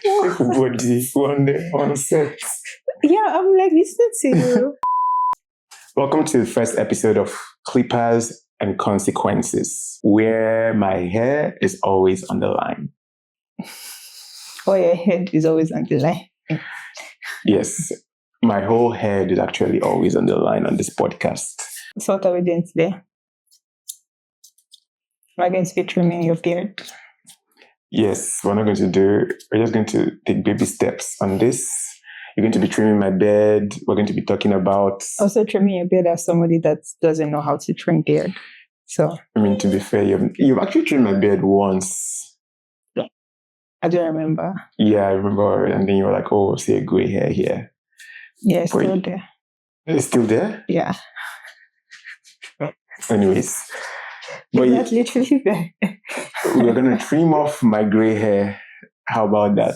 Everybody one set. Yeah, I'm like listening to you. Welcome to the first episode of Clippers and Consequences, where my hair is always on the line. Or your head is always on the line. Yes, my whole head is actually always on the line on this podcast. So what are we doing today? We're going to be trimming your beard. Yes, we're just going to take baby steps on this. You're going to be trimming my beard. We're going to be talking about... Also trimming your beard as somebody that doesn't know how to trim beard. So... I mean, to be fair, you've actually trimmed my beard once. Yeah. I don't remember. Yeah, I remember. And then you were like, oh, see a gray hair here. Yeah, it's still there. It's still there? Yeah. Anyways. But that's literally there. We're going to trim off my gray hair. How about that?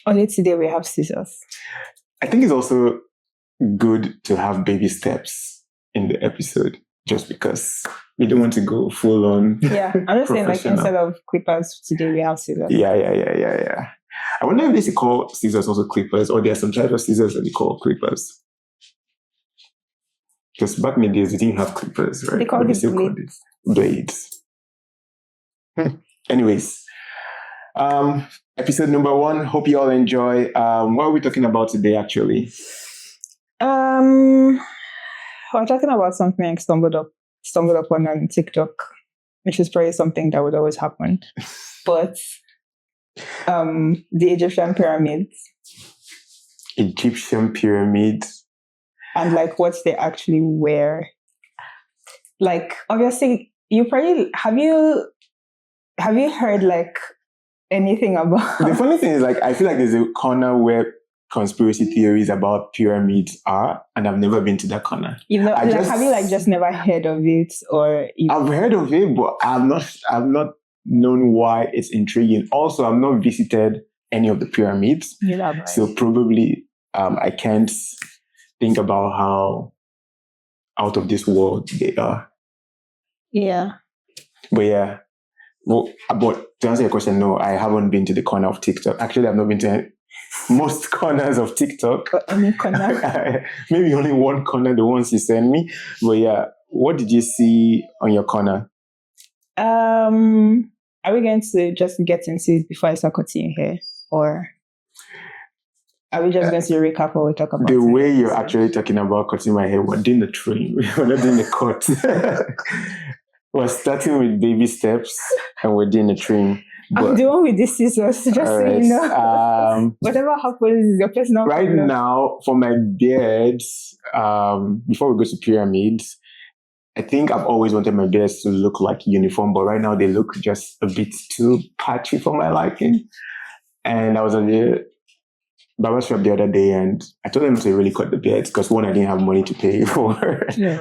Only today we have scissors. I think it's also good to have baby steps in the episode, just because we don't want to go full on. Yeah, I'm just saying, like, instead of clippers, today we have scissors. Yeah. I wonder if they call scissors also clippers, or there are some types of scissors that they call clippers. Because back in the days, they didn't have clippers, right? They called it blades. Anyways, episode number 1. Hope you all enjoy. What are we talking about today, actually? We're talking about something I stumbled upon on TikTok, which is probably something that would always happen. But the Egyptian pyramids. Egyptian pyramids. And like what they actually wear. Like, obviously, you probably have you heard like anything about... The funny thing is, like, I feel like there's a corner where conspiracy theories about pyramids are, and I've never been to that corner. You know, have you just never heard of it, or I've heard of it, but I've not known why it's intriguing. Also, I've not visited any of the pyramids, right. So probably I can't think about how out of this world they are. Yeah. But yeah. Well, but to answer your question, no, I haven't been to the corner of TikTok. Actually, I've not been to most corners of TikTok. Any corner? Maybe only one corner, the ones you sent me. But yeah, what did you see on your corner? Are we going to just get into it before I start cutting your hair? Or are we just going to recap what we talk about? The way you're actually talking about cutting my hair, we're doing the trim. We're not doing the cut. We're starting with baby steps and we're doing the trim. I'm the one with the scissors, just so you know. Whatever happens is your personal problem. Right now, for my beard, before we go to pyramids, I think I've always wanted my beards to look like uniform, but right now they look just a bit too patchy for my liking. And I was at the barber shop the other day and I told them to really cut the beards because one, I didn't have money to pay for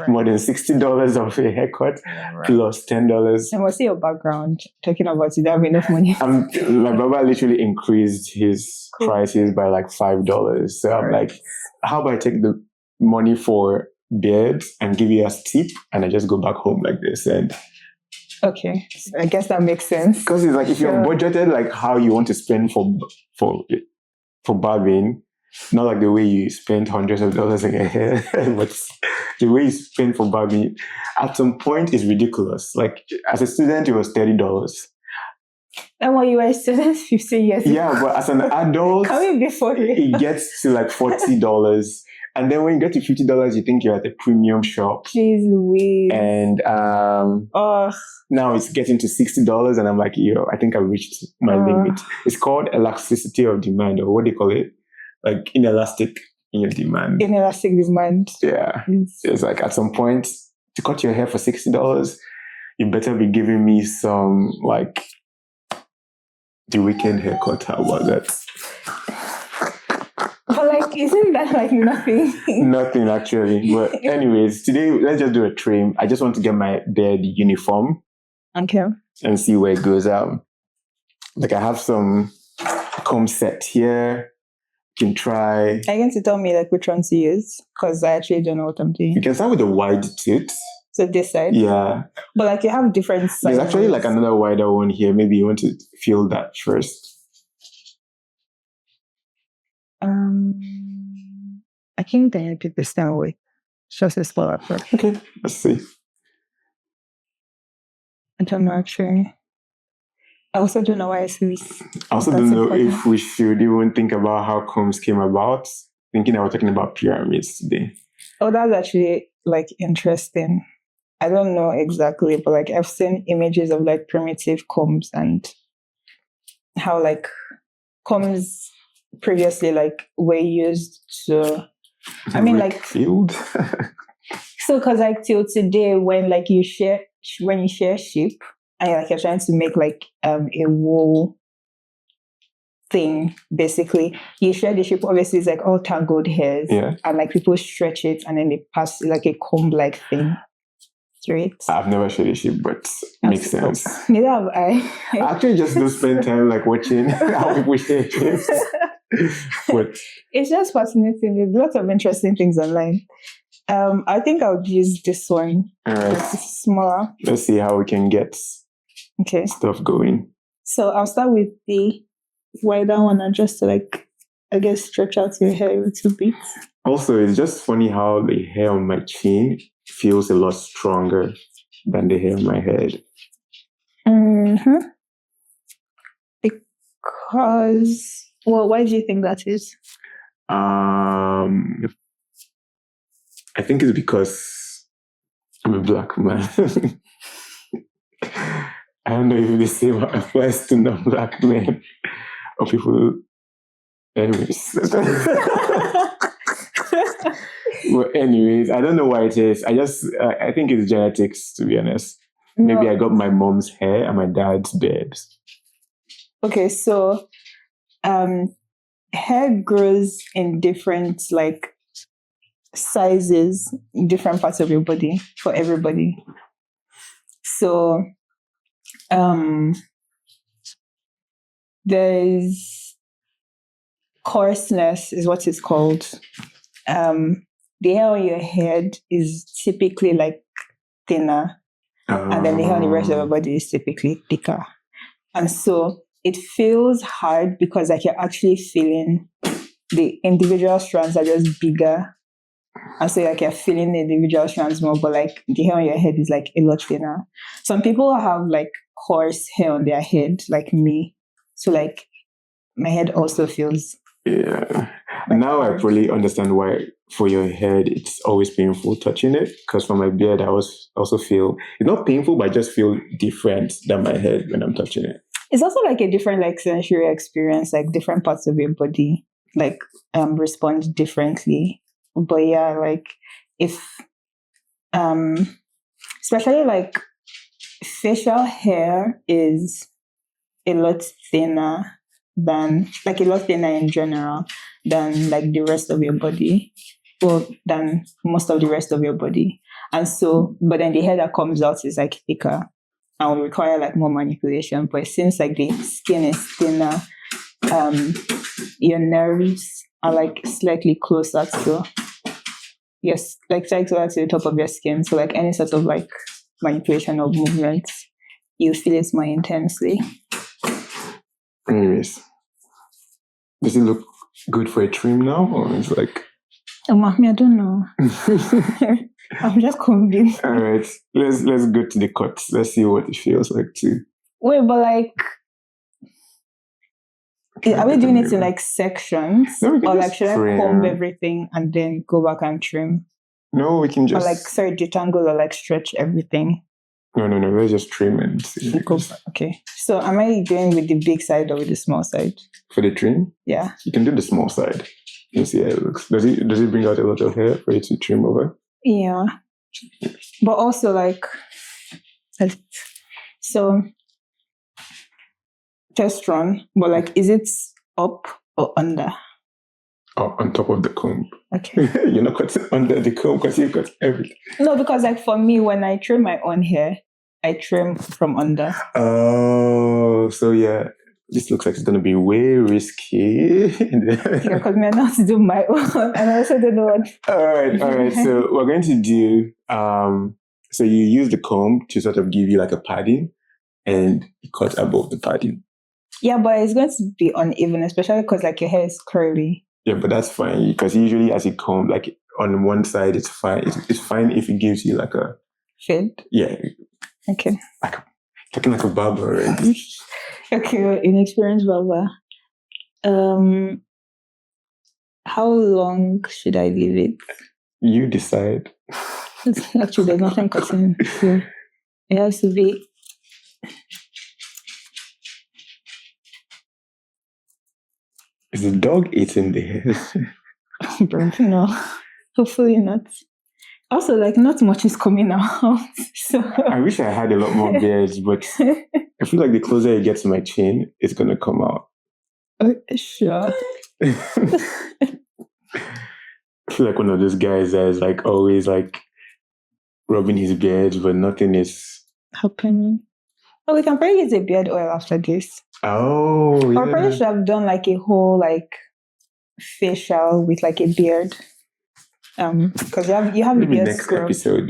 more than $60 of a haircut plus $10. And what's your background? Talking about you don't have enough money. My barber literally increased his prices by like $5. So I'm like, how about I take the money for beards and give you a tip and I just go back home like this? And okay, I guess that makes sense. Because it's like if you're budgeted like how you want to spend for barbing, not like the way you spend hundreds of dollars in your hair, but the way you spend for barbing at some point is ridiculous. Like as a student, it was $30. And when you were a student 15 years ago. Yeah, but as an adult, it gets to like $40. And then when you get to $50, you think you're at a premium shop. Jeez Louise. And now it's getting to $60 and I'm like, I think I've reached my limit. It's called elasticity of demand, or what do you call it? Like inelastic in your demand. Inelastic demand. Yeah. It's like at some point, to cut your hair for $60, you better be giving me some like the weekend haircut. How about that? But like, isn't that like nothing? Nothing actually. But anyways, today let's just do a trim. I just want to get my beard uniform. Okay. And see where it goes out. Like I have some comb set here. You can try. Are you going to tell me like which one to use? Because I actually don't know what I'm doing. You can start with the wide tooth. So this side. Yeah. But like you have different There's sizes. actually like another wider one here. Maybe you want to feel that first. I think they did this down way. It's just a smaller part. Okay, let's see. I don't know actually. I also don't know why I see this. I also don't know if we should even think about how combs came about. Thinking I was talking about pyramids today. Oh, that's actually like interesting. I don't know exactly, but like I've seen images of like primitive combs and how like combs previously like were used to. I mean, like field. So, because like till today, when you share sheep, and like you're trying to make like a wool thing, basically, you share the sheep. Obviously, it's like all tangled hairs, and like people stretch it, and then they pass like a comb like thing through it. I've never shared a sheep, but makes sense. Neither have I. I actually just don't spend time like watching how people share sheep. But it's just fascinating. There's lots of interesting things online. I think I'll use this one. All right. It's smaller. Let's see how we can get stuff going. So I'll start with the wider one and just to like, I guess, stretch out your hair a little bit. Also, it's just funny how the hair on my chin feels a lot stronger than the hair on my head. Mm-hmm. Because, well, why do you think that is? I think it's because I'm a black man. I don't know if the same applies to non-black men or people. Anyways. Well, anyways, I don't know why it is. I think it's genetics, to be honest. No. Maybe I got my mom's hair and my dad's beard. Okay, so hair grows in different like sizes in different parts of your body for everybody. So there's coarseness is what it's called. The hair on your head is typically like thinner, and then the hair on the rest of your body is typically thicker. And so it feels hard because like you're actually feeling the individual strands are just bigger. And so like you're feeling the individual strands more, but like the hair on your head is like a lot thinner. Some people have like coarse hair on their head, like me. So like my head also feels. Yeah. Now I probably understand why for your head it's always painful touching it. Because for my beard I also feel it's not painful, but I just feel different than my head when I'm touching it. It's also like a different like sensory experience, like different parts of your body like respond differently. But yeah, like if especially like facial hair is a lot thinner than like a lot thinner in general than like the rest of your body, well, than most of the rest of your body. And so, but then the hair that comes out is like thicker and will require like more manipulation. But it seems like the skin is thinner. Your nerves are like slightly closer to like closer to the top of your skin. So like any sort of like manipulation or movement, you feel it more intensely. Anyways, does it look good for a trim now, or is like? Oh, mommy, I don't know. I'm just convinced. All right, let's go to the cuts. Let's see what it feels like too. Wait, but like, are we doing it in like sections, or like should I comb everything and then go back and trim? No, we can just. Or like detangle or like stretch everything. No. Let's just trim and see. Okay. So am I doing with the big side or with the small side? For the trim? Yeah. You can do the small side. You see how it looks. Does it bring out a lot of hair for you to trim over? Yeah. But also like, so test run, but like, is it up or under? Up on top of the comb. Okay. You're not cutting under the comb because you've got everything. No, because like for me, when I trim my own hair, I trim from under. Oh, so yeah. This looks like it's going to be way risky. Yeah, because I know how to do my own. And I also don't know what. All right. So we're going to do So you use the comb to sort of give you like a padding, and you cut above the padding. Yeah, but it's going to be uneven, especially because like your hair is curly. Yeah, but that's fine because usually as you comb, like on one side, it's fine. It's fine if it gives you like a fade. Yeah. Okay. Like talking like a barber. Right? Okay, inexperienced barber. How long should I leave it? You decide. Actually, there's nothing cutting here. It has to be. Is the dog eating the hair? No, hopefully not. Also, like not much is coming out. So I wish I had a lot more beards, but I feel like the closer it gets to my chin, it's gonna come out. Sure. I feel like one of those guys that is like always like rubbing his beard, but nothing is happening. Oh, we can probably use a beard oil after this. Oh, yeah. Or probably should have done like a whole like facial with like a beard. Because you have maybe beard next scrub. episode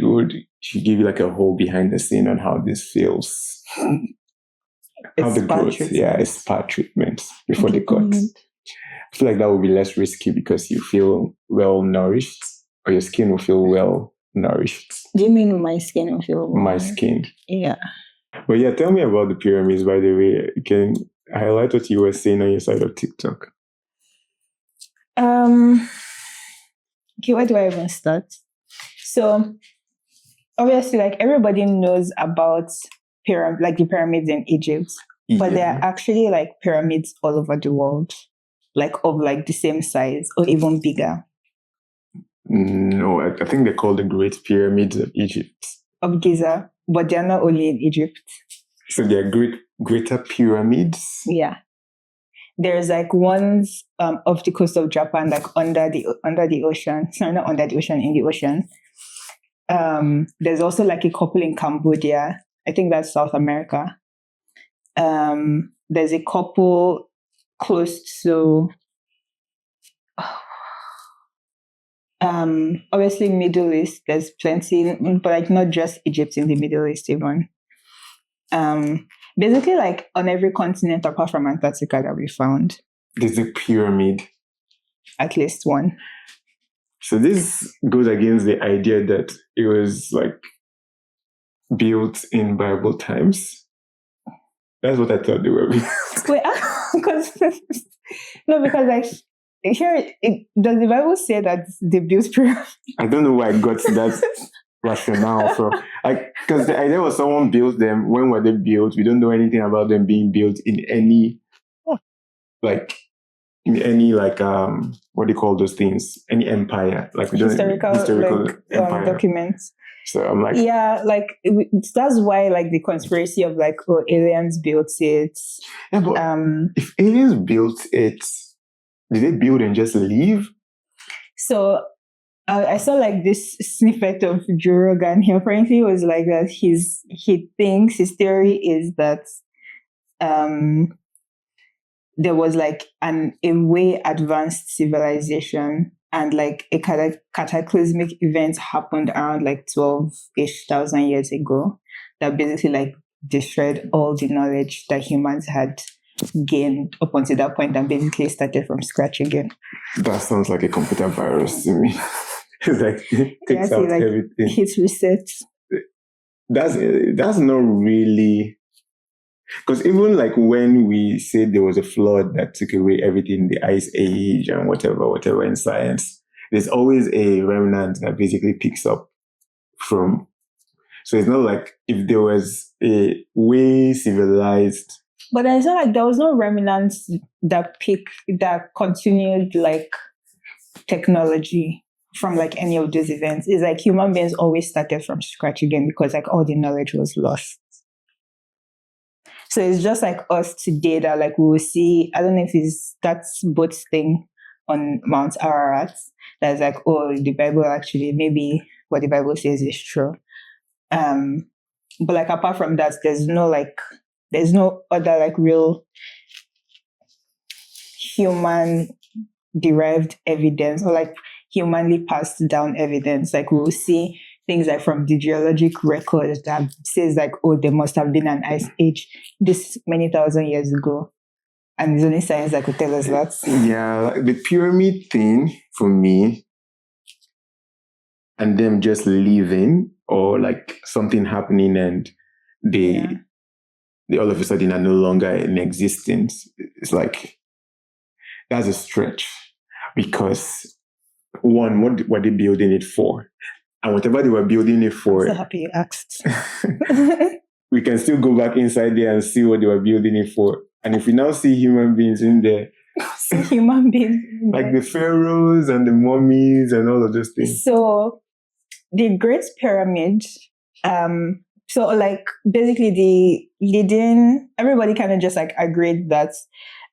should give you like a whole behind the scene on how this feels. How the growth, spa treatment before the cut. I feel like that would be less risky because you feel well nourished, or your skin will feel well nourished. Do you mean my skin will feel well? My skin. Yeah. But yeah, tell me about the pyramids, by the way. You can highlight what you were saying on your side of TikTok. Okay, where do I even start? So obviously, like everybody knows about the pyramids in Egypt, but there are actually like pyramids all over the world, like of like the same size or even bigger. No, I think they're called the Great Pyramids of Egypt. Of Giza, but they're not only in Egypt. So they're greater pyramids? Yeah. There's like ones off the coast of Japan, like under the ocean. Sorry, not under the ocean, in the ocean. There's also like a couple in Cambodia. I think that's South America. There's a couple close to obviously Middle East. There's plenty, but like not just Egypt in the Middle East even. Basically like on every continent apart from Antarctica that we found. There's a pyramid. At least one. So this goes against the idea that it was like built in Bible times. That's what I thought they were. Wait, no, because like here, does the Bible say that they built pyramids? I don't know where I got that rationale from. Like, because the idea was someone built them. When were they built? We don't know anything about them being built in any, what do you call those things? Any empire, like we don't historical like, empire documents. So I'm like, yeah, like that's why like the conspiracy of like aliens built it. Yeah, but if aliens built it, did they build and just leave? So I saw like this snippet of Joe Rogan. He apparently was like that. He thinks his theory is that there was like a way advanced civilization, and like a cataclysmic event happened around like 12,000 years ago that basically like destroyed all the knowledge that humans had gained up until that point and basically started from scratch again. That sounds like a computer virus to me. It's like it takes out like everything. Hit reset. That's not really, because even like when we said there was a flood that took away everything, the ice age and whatever in science, there's always a remnant that basically picks up from. So it's not like if there was a way civilized. But it's not like there was no remnants that continued like technology from like any of those events. It's like human beings always started from scratch again because like all the knowledge was lost. So it's just like us today that like we will see, I don't know if that's Boat's thing on Mount Ararat. That's like, oh, the Bible actually, maybe what the Bible says is true. But like apart from that, there's no other like real human derived evidence or like humanly passed down evidence. Like we will see things like from the geologic record that says like, oh, there must have been an ice age this many thousand years ago. And it's only science that could tell us that. Yeah, like the pyramid thing for me, and them just leaving, or like something happening and they all of a sudden are no longer in existence. It's like that's a stretch, because one, what were they building it for? And whatever they were building it for, I'm so happy you asked. we can still go back inside there and see what they were building it for. And if we now see human beings in there, human beings, like the pharaohs and the mummies and all of those things. So the Great Pyramid, so like basically the leading, everybody kind of just like agreed that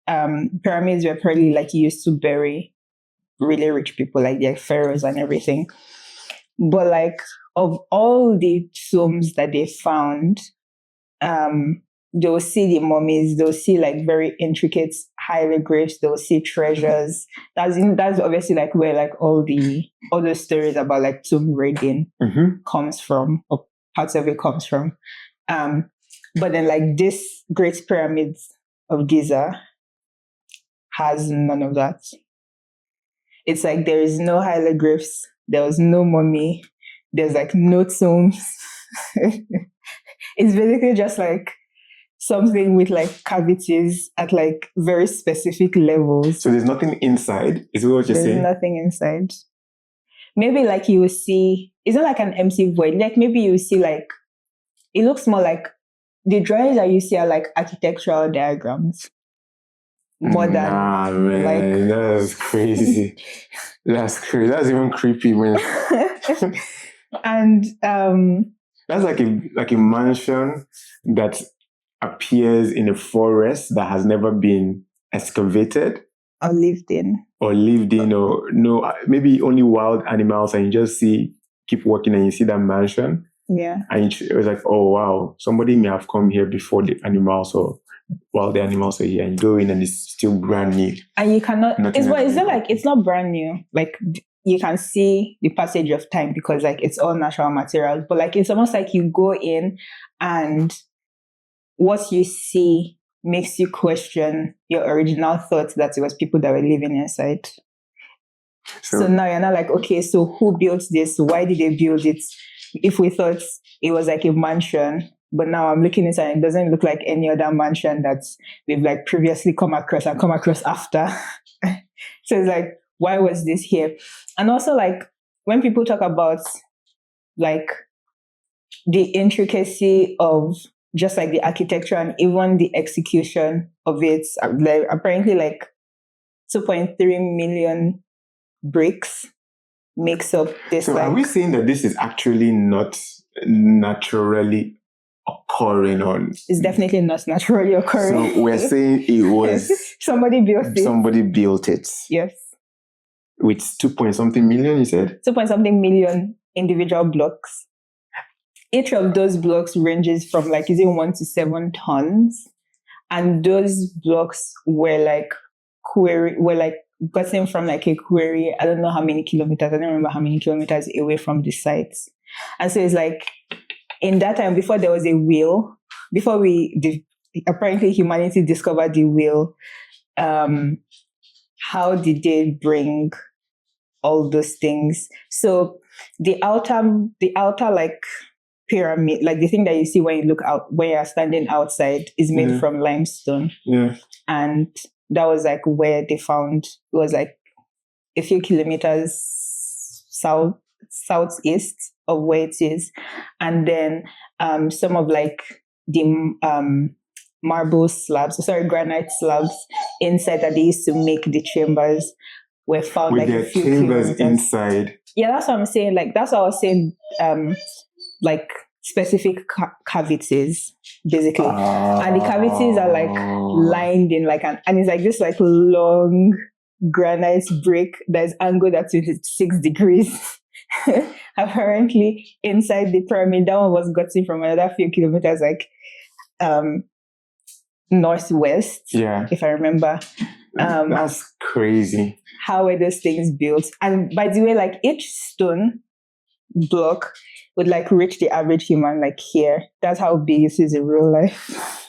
pyramids were probably like used to bury really rich people, like their pharaohs and everything. But like of all the tombs that they found, they'll see the mummies, they'll see like very intricate hieroglyphs, they'll see treasures. That's obviously like where like all the stories about like tomb raiding comes from, or parts of it comes from. But then like this Great Pyramid of Giza has none of that. It's like there is no hieroglyphs, there was no mummy, there's like no tombs. It's basically just like something with like cavities at like very specific levels. So there's nothing inside, is what you're saying? There's nothing inside. Maybe like you will see, it's not like an empty void. Like maybe you will see like, it looks more like the drawings that you see are like architectural diagrams. More than man, like that's crazy. That's crazy. That's even creepy, man. And that's like a mansion that appears in a forest that has never been excavated or lived in, or no, maybe only wild animals, and you just keep walking and you see that mansion. Yeah. And it was like, oh wow, somebody may have come here before the animals, or while the animals are here, and you go in and it's still brand new. And you cannot, it's not brand new. Like you can see the passage of time because like it's all natural materials, but like it's almost like you go in and what you see makes you question your original thoughts that it was people that were living inside. So now you're not like, okay, so who built this? Why did they build it? If we thought it was like a mansion, but now I'm looking inside and it doesn't look like any other mansion that we've like previously come across after. So it's like, why was this here? And also like when people talk about like the intricacy of just like the architecture and even the execution of it, like, apparently like 2.3 million bricks makes up this. So like, are we saying that this is actually not naturally occurring on? It's definitely not naturally occurring. So we're saying it was somebody built it. Yes. With 2-point-something million, you said? 2-point-something million individual blocks. Each of those blocks ranges from like, is it 1 to 7 tons? And those blocks were like gotten from like a quarry. I don't know how many kilometers. I don't remember how many kilometers away from the sites. And so it's like, in that time, before there was a wheel, apparently humanity discovered the wheel, how did they bring all those things? So the outer like pyramid, like the thing that you see when you look out, when you're standing outside, is made from limestone. Yeah. And that was like where they found, it was like a few kilometers southeast of where it is. And then some of like the granite slabs inside that they used to make the chambers were found with like their a few chambers kilometers inside. Yeah, that's what I'm saying. Like that's what I was saying. Like specific cavities, basically, and the cavities are like lined in like and it's like this like long granite brick that is angled at 26 degrees. Apparently, inside the pyramid, that one was gotten from another few kilometers, like northwest. Yeah, if I remember. That's crazy. How were those things built? And by the way, like each stone block would like reach the average human like here. That's how big it is in real life.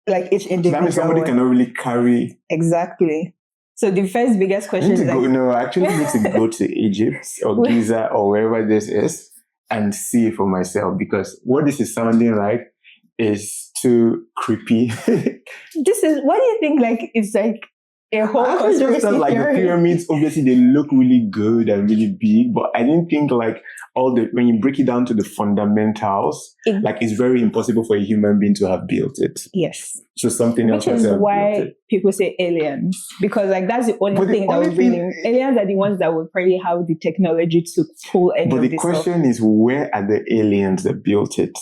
Like each individual. That means somebody one. cannot really carry. Exactly. So the first biggest I question need is to go. like, No, I actually need to go to Egypt or Giza or wherever this is and see for myself, because what this is sounding like is too creepy. this is what do you think? Like it's like a whole I actually just thought conspiracy like the theory. pyramids, obviously they look really good and really big, but I didn't think like when you break it down to the fundamentals, like it's very impossible for a human being to have built it. Yes. So something else Which has is to have built why it. people say aliens, because like that's the only But the thing that only would bring thing- aliens are the ones that would probably have the technology to pull any But of the this stuff. question is, where are the aliens that built it?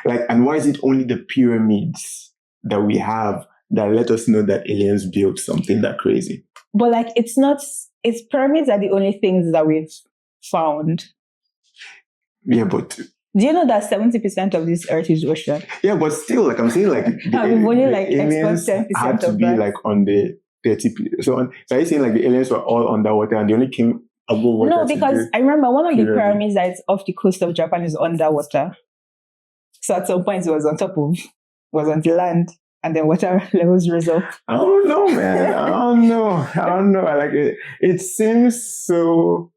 Like, and why is it only the pyramids that we have that let us know that aliens built something that crazy? But like it's pyramids are the only things that we've found. Yeah, but Do you know that 70% of this earth is ocean? yeah, but still, like I'm saying, like We've only like aliens exposed 10% had to of be that. like on the 30. So are you saying like the aliens were all underwater and they only came above water? No, to because do- I remember one of the pyramid. pyramids that is off the coast of Japan is underwater. So at some point it was on the land, and then water levels rose up. I don't know, man. I don't know. I like it. It seems so.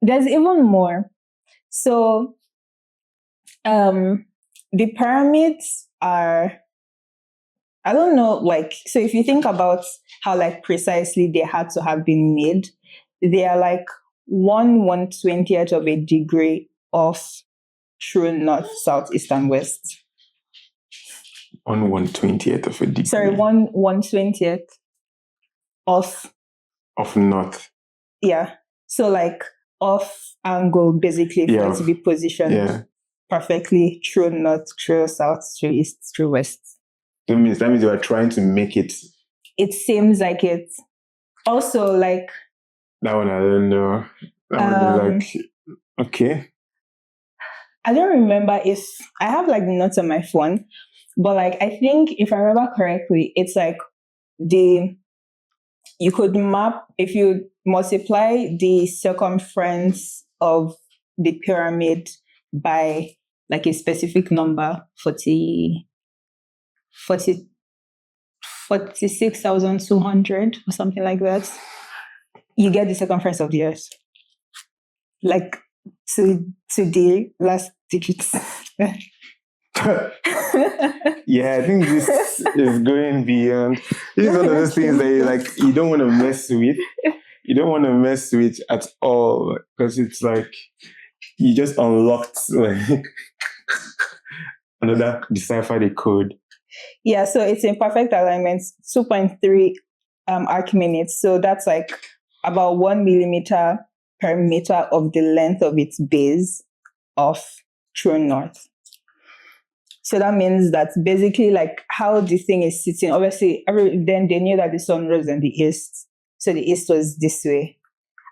There's even more. So the pyramids are, I don't know, like, so if you think about how like precisely they had to have been made, they are like 1/120th of a degree off true north, south, east, and west. On 1/20th of a degree. Sorry, 1/120th of north. Yeah. So like off angle basically for it to be positioned perfectly true north, true south, true east, true west. That means you are trying to make it. It seems like it. Also, like that one, I don't know. That one is like okay. I don't remember if I have like the notes on my phone, but like I think if I remember correctly, it's like you could map, if you multiply the circumference of the pyramid by like a specific number, 46,200 or something like that, you get the circumference of the earth. Like to the last digits. Yeah, I think this is going beyond. This is one of those things that you don't want to mess with. You don't want to mess with at all, because it's like you just unlocked like another decipher the code. Yeah, so it's in perfect alignment, 2.3 arc minutes. So that's like about 1 millimeter per meter of the length of its base of true north. So that means that basically like how the thing is sitting, obviously then they knew that the sun rose in the east. So the east was this way.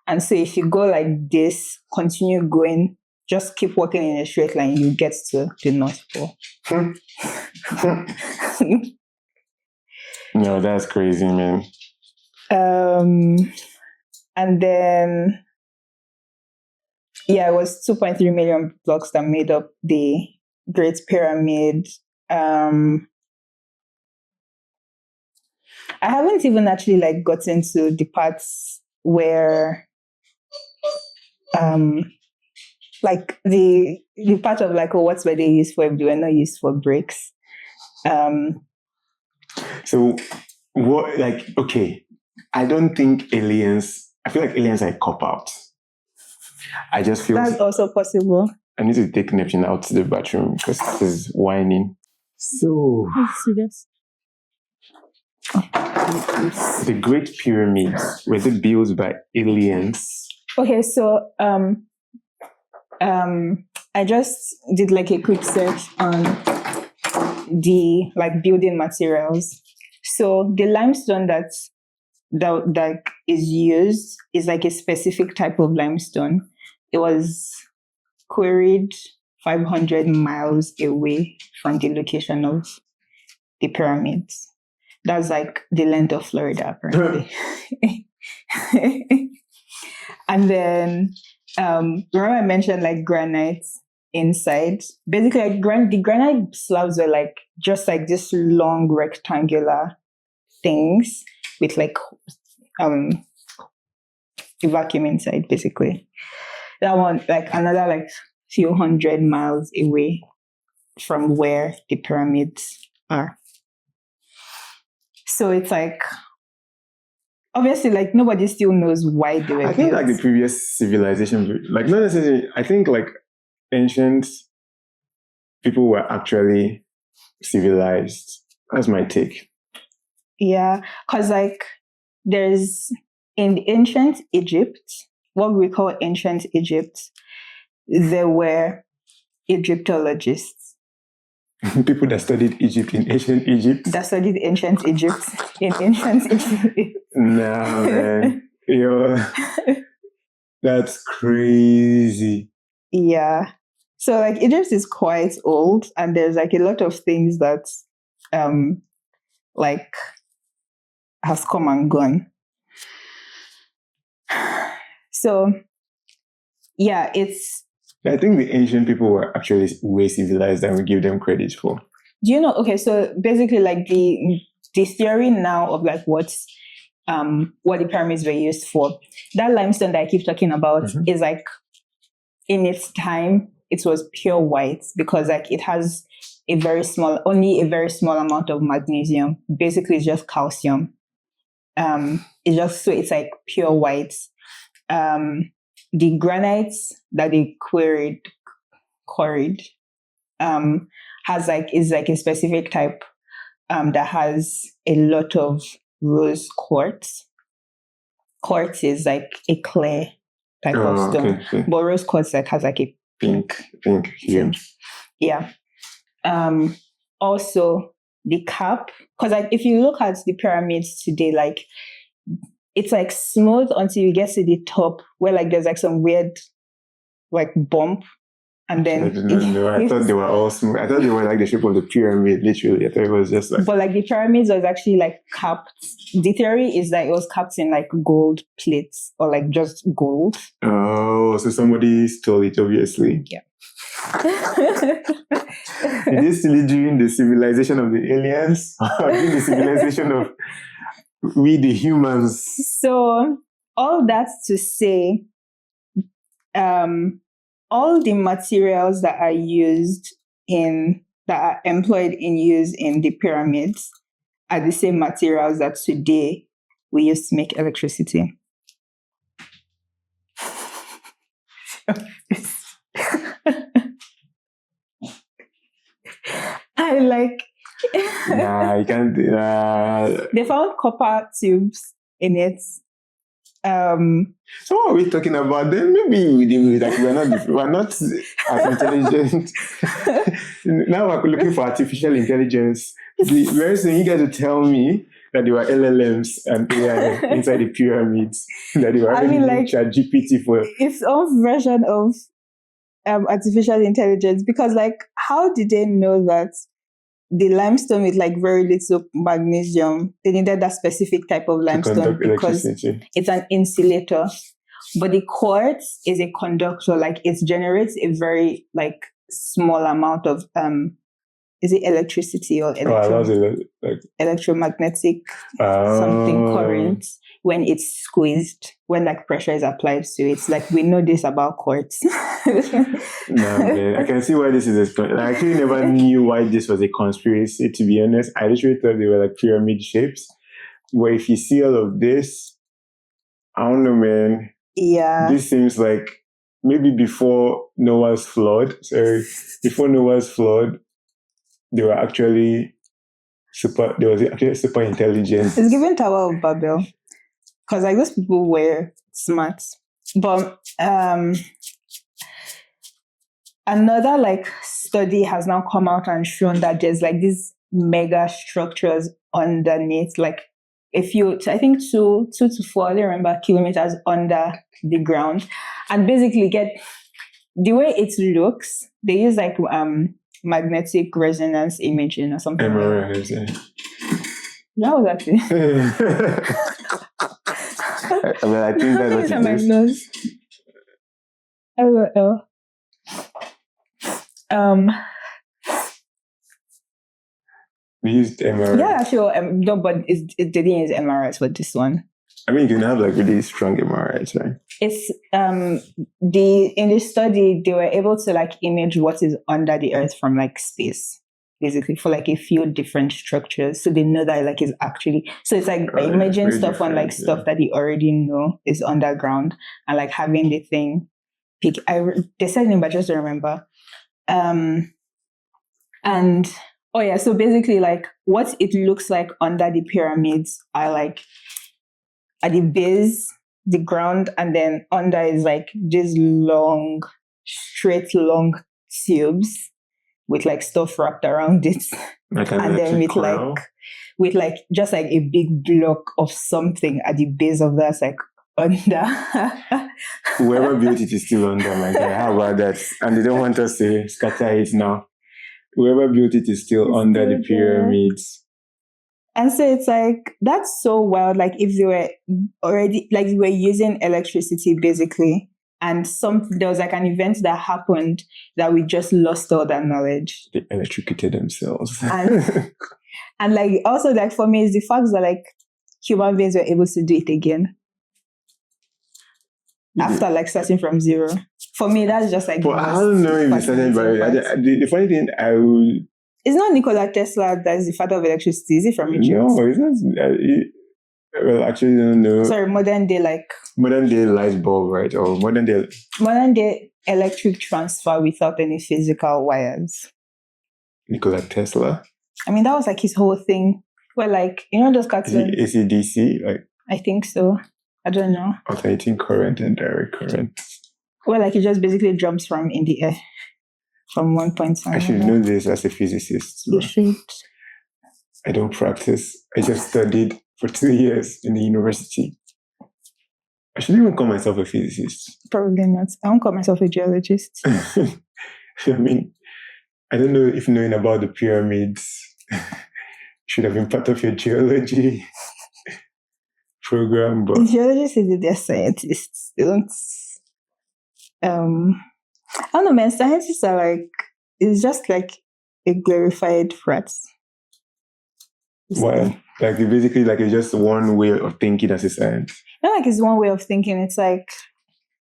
And so if you go like this, continue going, just keep walking in a straight line, you get to the North Pole. No, that's crazy, man. And then, it was 2.3 million blocks that made up the Great Pyramid. I haven't even actually like gotten to the parts where like the part of like, what were they used for if they were not used for bricks. So what, like, okay, I don't think aliens, I feel like aliens are a cop-out. I just feel that's also possible. I need to take Neptune out to the bathroom because this is whining. So Let's see this. The Great Pyramids, were they built by aliens? Okay, so I just did like a quick search on the like building materials. So the limestone that is used is like a specific type of limestone. It was quarried 500 miles away from the location of the pyramids. That's like the length of Florida, apparently. And then remember I mentioned like granite inside. Basically, like the granite slabs were like just like this long rectangular things with like a vacuum inside. Basically, that one like another like few 100 miles away from where the pyramids are. So it's like obviously like nobody still knows why they were I think built. like the previous civilization, like not necessarily. I think like ancient people were actually civilized. That's my take. Yeah, because like there's in ancient Egypt, what we call ancient Egypt, there were Egyptologists People that studied Egypt in ancient Egypt. that studied ancient Egypt in ancient Egypt. Nah, man. Yo, that's crazy. Yeah. So like Egypt is quite old and there's like a lot of things that like has come and gone. So yeah, it's I think the ancient people were actually way civilized than we give them credit for. do you know okay, so basically like the theory now of like what the pyramids were used for, that limestone that I keep talking about is like in its time it was pure white because like it has only a very small amount of magnesium. Basically it's just calcium. It's just so it's like pure white. The granites that they quarried has like is like a specific type that has a lot of rose quartz. Quartz is like a clear type of stone, okay. but rose quartz like has like a Pink hue. Yeah. Also the cap, because like if you look at the pyramids today, like it's like smooth until you get to the top where like there's like some weird like bump. And then I didn't know. I thought they were all smooth. I thought they were like the shape of the pyramid, literally. I thought it was just like. But like the pyramids was actually like capped. The theory is that it was capped in like gold plates or like just gold. Oh, so somebody stole it, obviously. Yeah. Is this still during the civilization of the aliens? Or during the civilization of we the humans? So all that to say, all the materials that are employed in use in the pyramids are the same materials that today we use to make electricity. I like. Nah, you can't. They found copper tubes in it. So what are we talking about then? Maybe like we're not as intelligent. Now we're looking for artificial intelligence. Very soon you guys will tell me that there were LLMs and AI inside the pyramids. That they were like ChatGPT for its own version of artificial intelligence. Because like, how did they know that the limestone with like very little magnesium, they needed that specific type of limestone because it's an insulator. But the quartz is a conductor, like it generates a very like small amount of is it electricity or electromagnetic something current when it's squeezed, when like pressure is applied to it. It's like we know this about quartz. No, man. I can see why this is I actually never knew why this was a conspiracy, to be honest. I literally thought they were like pyramid shapes. Where if you see all of this, I don't know, man. Yeah. This seems like maybe before Noah's flood. Before Noah's flood, there was actually super intelligence. It's given Tower of Babel. Because like those people were smart. But another like study has now come out and shown that there's like these mega structures underneath, like I think 2 to 4, I don't remember, kilometers under the ground. And basically the way it looks, they use like magnetic resonance imaging or something. MRI. That was actually. I think that's what it is. LOL. We used MRS. Yeah, sure. No, but they didn't use MRS for this one. I mean, you can have like really strong MRIs, right? It's in the study they were able to like image what is under the earth from like space, basically for like a few different structures. So they know that like is actually so it's like imaging stuff on like stuff that they already know is underground and like having the thing pick. They said it, but I just don't remember. And oh yeah, so basically like what it looks like under the pyramids are like at the base, the ground, and then under is like these long, straight, long tubes with like stuff wrapped around it, and then with like just like a big block of something at the base of that's like under. Whoever built it is still under, my guy. How about that? And they don't want us to scatter it now. Whoever built it is still under the pyramids. And so it's like, that's so wild. Like if they were already, like they were using electricity basically, and there was like an event that happened that we just lost all that knowledge. They electrocuted themselves. And like also like for me is the fact that like human beings were able to do it again. After like starting from zero. For me, that's just like... But I don't know if you started by... The funny thing, It's not Nikola Tesla that is the father of electricity. Is it from Egypt? No, it's not. Well, actually, I don't know. Sorry, modern day like... Modern day light bulb, right? Or modern day... Modern day electric transfer without any physical wires. Nikola Tesla? I mean, that was like his whole thing. Where like, you know those cartoons? AC/DC? Like, I think so. I don't know. Alternating current and direct current. Well, like it just basically jumps from in the air. From one point to another. I should know this as a physicist. You should. I don't practice. I just studied for 2 years in the university. I shouldn't even call myself a physicist. Probably not. I won't call myself a geologist. I mean, I don't know if knowing about the pyramids should have been part of your geology program, but geologists is they're scientists. They don't. I don't know, man. Scientists are like it's just like a glorified frat. Why? Like basically, like it's just one way of thinking as a science. Not like it's one way of thinking. It's like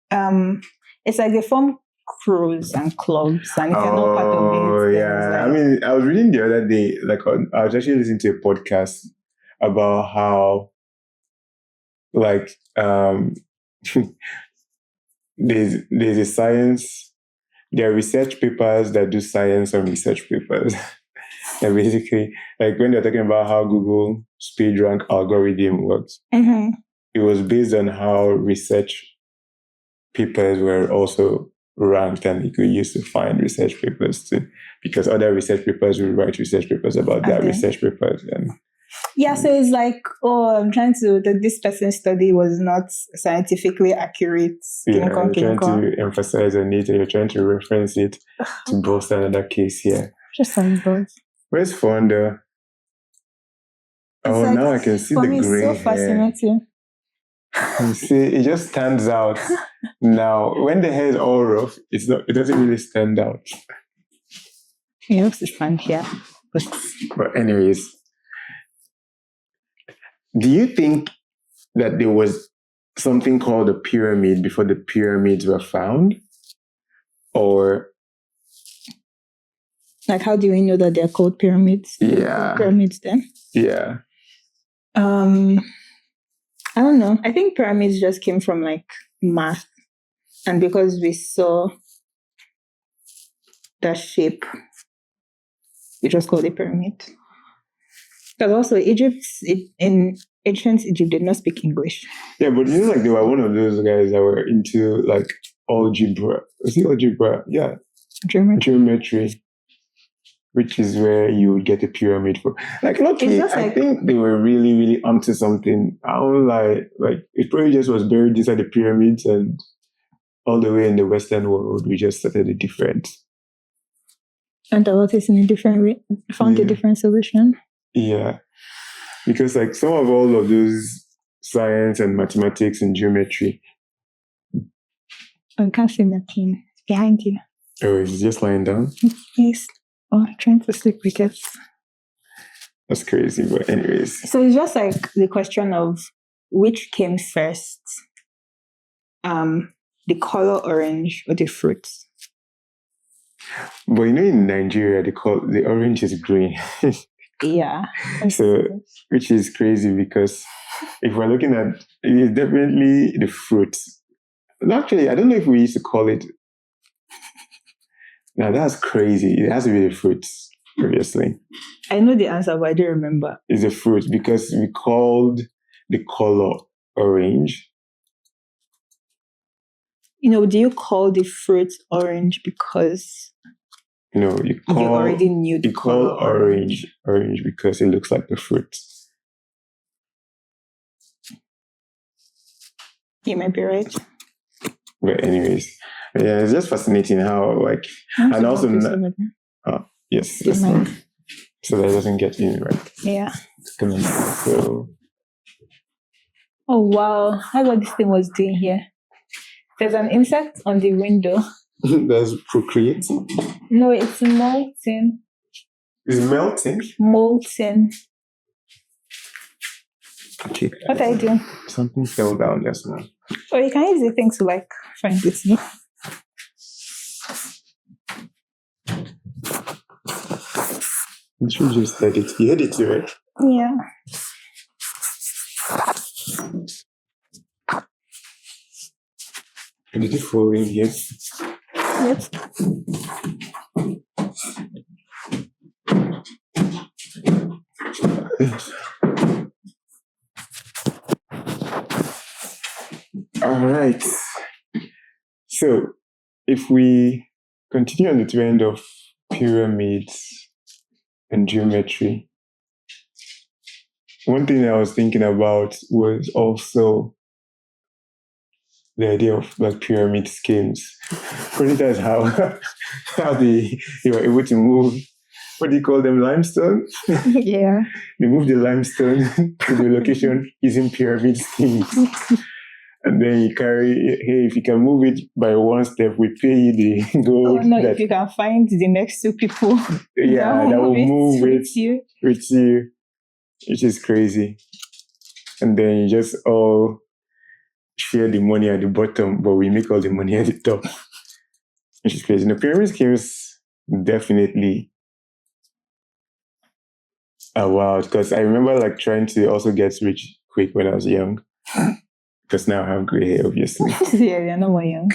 they form crews and clubs, and if you're not part of it, oh yeah. Like, I mean, I was reading the other day. Like I was actually listening to a podcast about how, like, there's a science. There are research papers that do science on research papers. And basically, like when they're talking about how Google SpeedRank algorithm works, it was based on how research papers were also ranked, and you could use to find research papers too, because other research papers will write research papers about their research papers. And yeah, so it's like, I'm trying to, this person's study was not scientifically accurate. Yeah, you're trying to emphasize on it, and you're trying to reference it to bolster another case here. Just sounds good. Where's fun though? Oh, like, now I can see the gray hair. It's so fascinating. You see, it just stands out. Now, when the hair is all rough, it doesn't really stand out. It looks to stand here. But anyways, do you think that there was something called a pyramid before the pyramids were found? Or like, how do we know that they're called pyramids? Yeah. Pyramids then? Yeah. I don't know. I think pyramids just came from like math. And because we saw the shape, we just called it pyramid. Because also in ancient Egypt did not speak English. Yeah, but you know, like they were one of those guys that were into like algebra. Was it algebra? Yeah. Geometry. Which is where you would get a pyramid for. Like, luckily, I think they were really, really onto something. I don't like it probably just was buried inside the pyramids, and all the way in the Western world, we just started a different. And about it in a different way, found a different solution. Yeah, because like some of all of those science and mathematics and geometry, I can't see nothing behind you. Oh, he's just lying down? Yes. Oh, I'm trying to sleep because. That's crazy, but anyways. So it's just like the question of which came first, the color orange or the fruits. But in Nigeria, the orange is green. Yeah. So, which is crazy because if we're looking at it's definitely the fruits. Actually, I don't know if we used to call it. Now that's crazy. It has to be the fruits, obviously. I know the answer, but I don't remember. It's the fruits because we called the color orange. Do you call the fruit orange because You already knew the color orange because it looks like the fruit. You might be right. But anyways, yeah, it's just fascinating how and also yes, that's fine. So that doesn't get in right. Yeah. So. Oh wow! That's what this thing was doing here. There's an insect on the window. That's procreate. No, it's molting. It's melting. Molting. Okay. What are you doing? Something fell down just now. Oh, you can use the thing to find it. No? You should just edit. You edit it, right? Yeah. Did it fall in here? Yes. All right. So, if we continue on the trend of pyramids and geometry, one thing I was thinking about was also the idea of pyramid schemes. For instance, how they were able to move, what do you call them, limestone? Yeah. They moved the limestone to the location using pyramid schemes. And then you carry, hey, if you can move it by one step, we pay you the gold. Oh no, if you can find the next two people. Yeah, that will move with you. With you, which is crazy. And then you just all share the money at the bottom, but we make all the money at the top. Which is crazy. The pyramid schemes definitely are wild because I remember trying to also get rich quick when I was young. Because now I have gray hair, obviously. Yeah, you're not more young.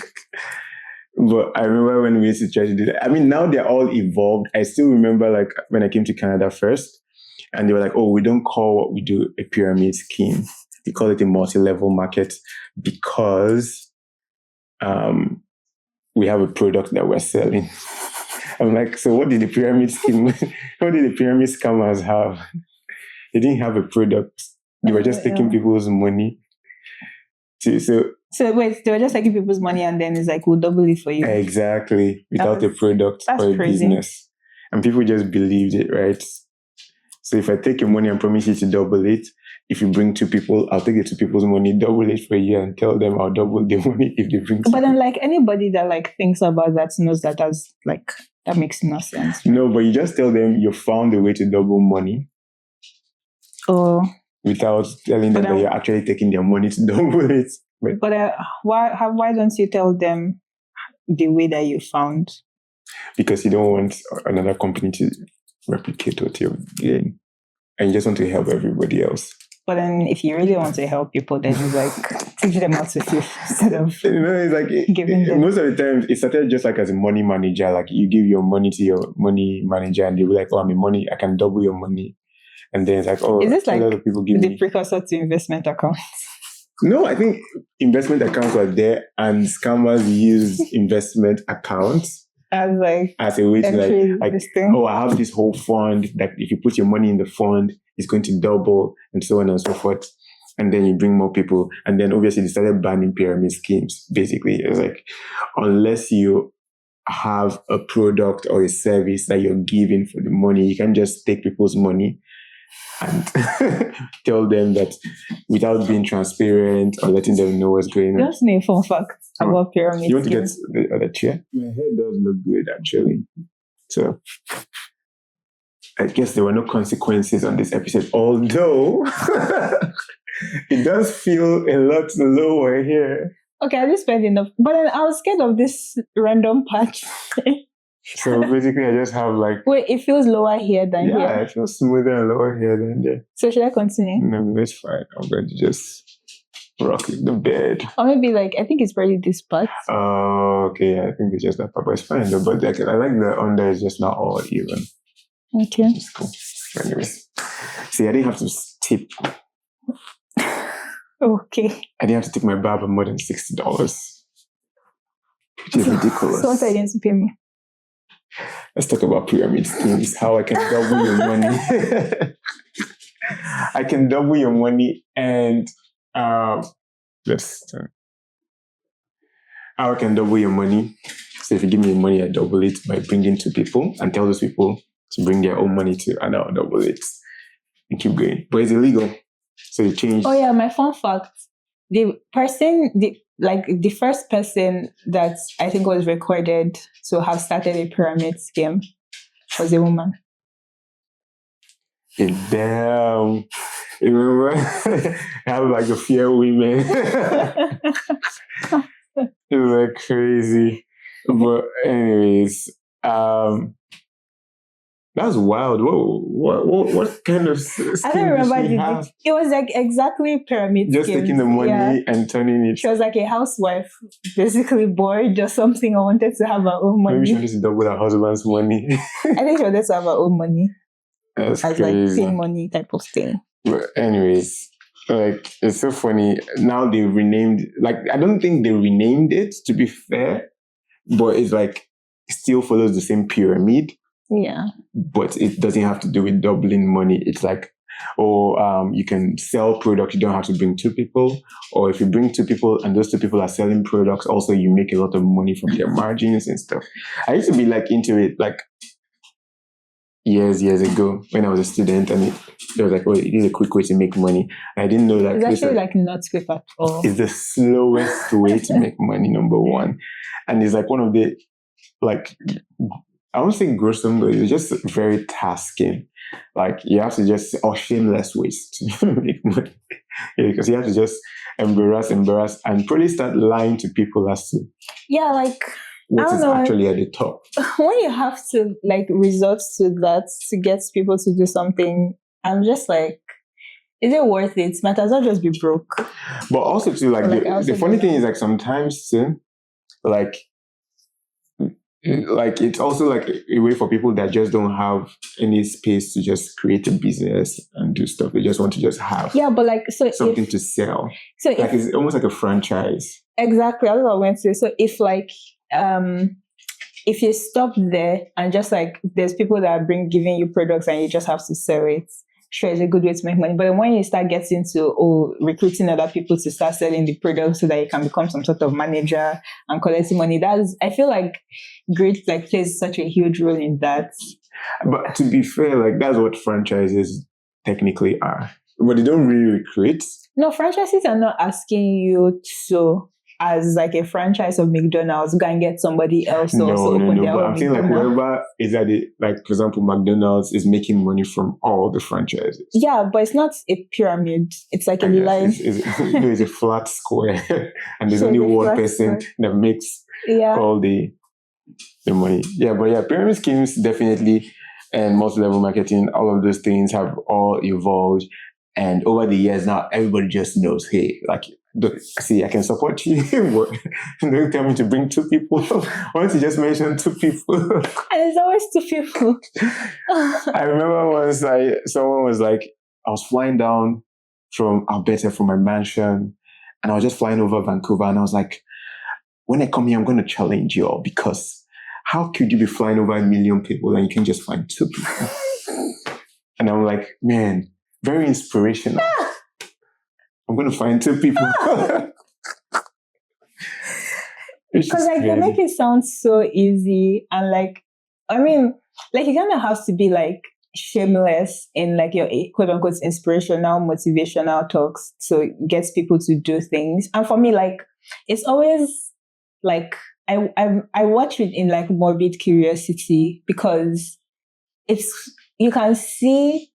But I remember when we used to try to do that. I mean, now they're all evolved. I still remember when I came to Canada first, and they were like, oh, we don't call what we do a pyramid scheme. We call it a multi-level market because we have a product that we're selling. I'm like, so what did the pyramid scheme, what did the pyramid scammers have? They didn't have a product. They were just taking people's money. So wait, they were just taking people's money and then it's we'll double it for you. Exactly. Without a product or a business. And people just believed it, right? So if I take your money and promise you to double it, if you bring two people, I'll take the two people's money, double it for you and tell them I'll double the money if they bring two. But then anybody that thinks about that knows that that makes no sense. No, but you just tell them you found a way to double money. Oh. Without telling them that you're actually taking their money to double it. But why don't you tell them the way that you found? Because you don't want another company to replicate what you're doing. And you just want to help everybody else. But then if you really want to help people, then it's teach them how to fish instead of it's giving them. Most of the time, it started just as a money manager. You give your money to your money manager and they'll be like, oh, I'm in money, I can double your money. And then it's oh, is this a lot of people give the precursor to investment accounts? No, I think investment accounts were there and scammers use investment accounts as a way to oh, I have this whole fund that if you put your money in the fund, it's going to double and so on and so forth. And then you bring more people. And then obviously they started banning pyramid schemes. Basically, it's unless you have a product or a service that you're giving for the money, you can't just take people's money and tell them that without being transparent or letting them know what's going on. Just know a fun fact about pyramid You want to get schemes. the other chair? My hair does look good, actually. So I guess there were no consequences on this episode, although it does feel a lot lower here. Okay, I just spent enough. But then I was scared of this random patch. So basically, I just have like... Wait, it feels lower here than here. Yeah, it feels smoother and lower here than there. So should I continue? No, it's fine. I'm going to just rock the bed. Or maybe like, I think it's probably this part. Oh, okay. I think it's just that part, but it's fine though. But like, I like the under is just not all even. Okay. It's cool. Anyways. See, I didn't have to tip. Okay. I didn't have to tip my barber more than $60. Which is ridiculous. So what are you going to pay me? Let's talk about pyramid schemes. How I can double your money. I can double your money and how I can double your money. So if you give me money, I double it by bringing 2 people and tell those people to bring their own money too, and I'll double it and keep going. But it's illegal. So you change. Oh yeah, my fun fact. The first person that I think was recorded to have started a pyramid scheme was a woman. Damn. You remember? I have like a fear of women. It was like crazy. But anyways, that's wild. What kind of scheme I don't remember did she have? It was like exactly pyramid Just schemes. taking the money and turning it. She was like a housewife, basically bored or something, or wanted to have her own money. Maybe she wanted to double her husband's money. I think she wanted to have her own money. That's as crazy. like pay money type of thing. But anyways, like it's so funny. Now they renamed, like I don't think they renamed it, to be fair, but it's like still follows the same pyramid. Yeah. But it doesn't have to do with doubling money. It's like, you can sell products. You don't have to bring 2 people. Or if you bring 2 people and those 2 people are selling products, also you make a lot of money from their margins and stuff. I used to be like into it like years ago when I was a student, and it was like, oh, it is a quick way to make money. I didn't know that. It's actually like not quick at all. It's the slowest way to make money, number one. And it's like one of the, like, I won't say gruesome, but it's just very tasking. Like you have to just, or shameless ways to make money. Because you have to just embarrass, and probably start lying to people as to like what is actually at the top. When you have to like resort to that to get people to do something, I'm just like, is it worth it? Might as well just be broke. But also too, like the funny thing is like sometimes too, like it's also like a way for people that just don't have any space to just create a business and do stuff. They just want to just have but like something to sell. So like it's almost like a franchise. Exactly. That's what I went to. So if like if you stop there and just like there's people that are giving you products and you just have to sell it, sure, it's a good way to make money. But when you start getting to recruiting other people to start selling the products so that you can become some sort of manager and collecting money, I feel like great like plays such a huge role in that. But to be fair, like that's what franchises technically are. But they don't really recruit. No, franchises are not asking you to, as like a franchise of McDonald's, go and get somebody else to also open their own. But I'm saying like whoever is at it, like for example, McDonald's is making money from all the franchises. Yeah, but it's not a pyramid. It's like a line. It's a flat square, and there's only one person that makes all the money. Yeah, but yeah, pyramid schemes definitely, and multi-level marketing, all of those things have all evolved. And over the years now, everybody just knows, hey, like, see, I can support you, but don't tell me to bring 2 people. Why don't you just mention 2 people? And it's always 2 people. I remember once someone was like, I was flying down from Alberta from my mansion, and I was just flying over Vancouver, and I was like, when I come here, I'm going to challenge you all, because how could you be flying over 1 million people and you can just find 2 people? And I'm like, man, very inspirational. I'm going to find 2 people. Because like they make it sound so easy, and like, I mean, like it kind of has to be like shameless in like your quote unquote inspirational, motivational talks. So it gets people to do things. And for me, like it's always like I watch it in like morbid curiosity because you can see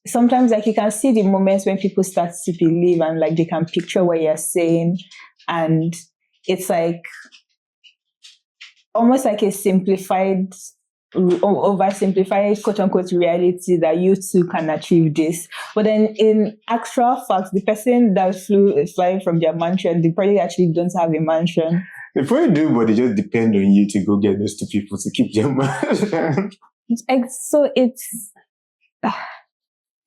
sometimes like you can see the moments when people start to believe and like they can picture what you're saying, and it's like almost like a simplified oversimplified quote unquote reality that you too can achieve this. But then in actual fact, the person that is flying from their mansion, they probably actually don't have a mansion. They probably do, but they just depend on you to go get those two people to keep their mansion. So it's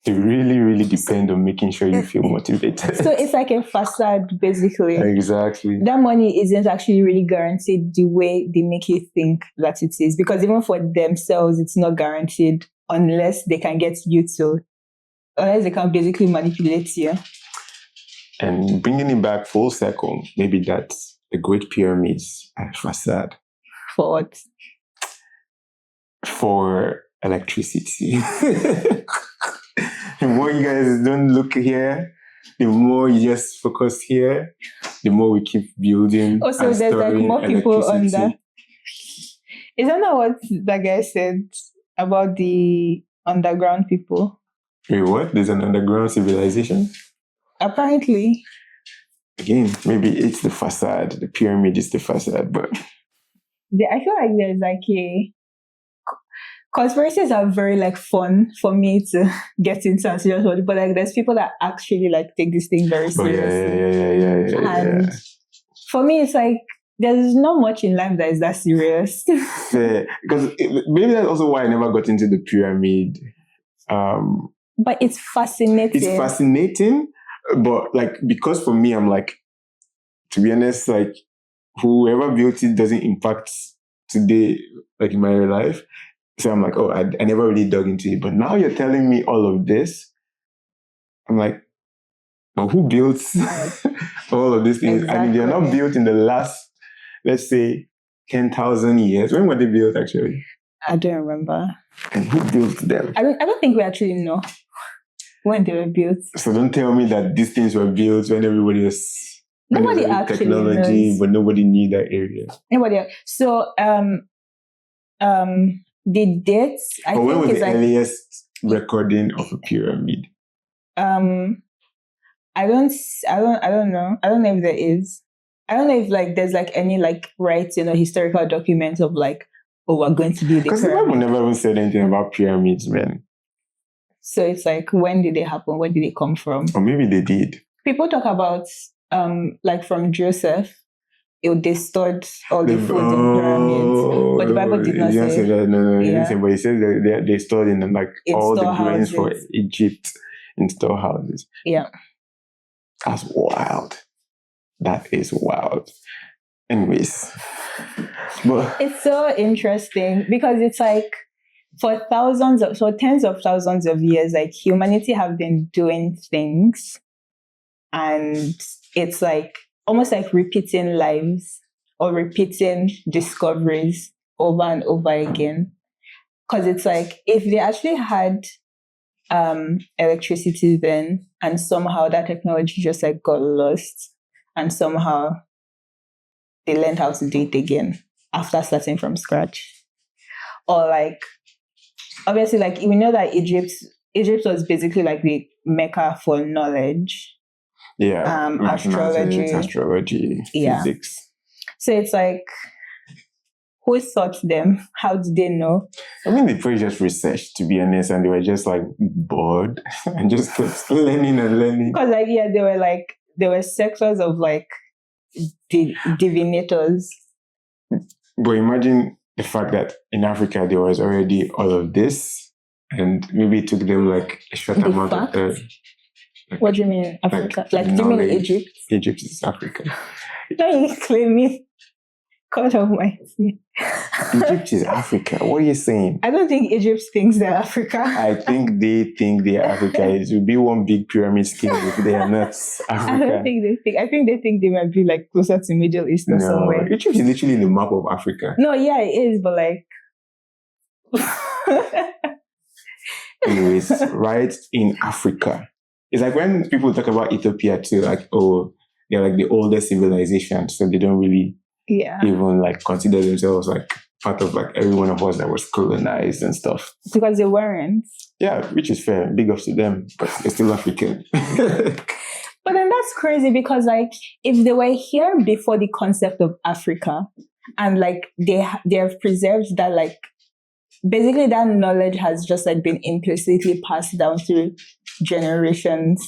they really, really depend on making sure you feel motivated. So it's like a facade, basically. Exactly. That money isn't actually really guaranteed the way they make you think that it is. Because even for themselves, it's not guaranteed unless they can get you to, unless they can basically manipulate you. And bringing it back full circle, maybe that's the Great Pyramids are a facade. For what? For electricity. The more you guys don't look here, the more you just focus here, the more we keep building. Also, there's like more people on that. Isn't that what that guy said about the underground people? Wait, what? There's an underground civilization? Apparently. Again, maybe it's the facade. The pyramid is the facade, but I feel like there's like a conspiracies are very like fun for me to get into and serious, but like there's people that actually like take this thing very seriously. And for me, it's like there's not much in life that is that serious. Because maybe that's also why I never got into the pyramid. But it's fascinating. It's fascinating, but like because for me, I'm like, to be honest, like whoever built it doesn't impact today, like in my real life. So I'm like, oh, I never really dug into it. But now you're telling me all of this. I'm like, well, who built all of these things? Exactly. I mean, they're not built in the last, let's say, 10,000 years. When were they built, actually? I don't remember. And who built them? I don't think we actually know when they were built. So don't tell me that these things were built when everybody was... Nobody actually technology, knows. But nobody knew that area. Nobody. So, the dates, I think, when was is the like earliest recording of a pyramid? I don't know. I don't know if there is. I don't know if like there's like any like writing or historical documents of like, oh, we're going to build the pyramid. Because the Bible never even said anything about pyramids, man. So it's like, when did they happen? Where did they come from? Or maybe they did. People talk about like from Joseph. They stored all the food in pyramids, but the Bible did not say that. No, it didn't say. But it says that they stored in like in all the grains for Egypt in storehouses. Yeah, that's wild. That is wild. Anyways, but it's so interesting because it's like for tens of thousands of years, like humanity have been doing things, and it's like almost like repeating lives or repeating discoveries over and over again. Because it's like, if they actually had electricity then, and somehow that technology just like got lost, and somehow they learned how to do it again after starting from scratch. Or like, obviously, like we know that Egypt was basically like the mecca for knowledge. Yeah, astrology, physics. So it's like, who taught them? How did they know? I mean, they probably just researched, to be honest, and they were just like bored and just kept learning and learning. Because like, yeah, there were sectors of like divinators. But imagine the fact that in Africa there was already all of this, and maybe it took them like a short amount of time. Like, what do you mean, Africa? Like do you mean Egypt? Egypt is Africa. Don't you claim me? God almighty. Egypt is Africa. What are you saying? I don't think Egypt thinks they're Africa. I think they think they're Africa. It will be one big pyramid scheme if they are not Africa. I don't think they think. I think they think they might be like closer to Middle East or somewhere. Egypt is literally in the map of Africa. No, yeah, it is, but like Anyways, right in Africa. It's like when people talk about Ethiopia too, like, oh, they're like the oldest civilization, so they don't really even like consider themselves like part of like every one of us that was colonized and stuff. Because they weren't. Yeah, which is fair. Big ups to them, but they're still African. But then that's crazy because like if they were here before the concept of Africa and like they have preserved that, like basically that knowledge has just like been implicitly passed down through generations,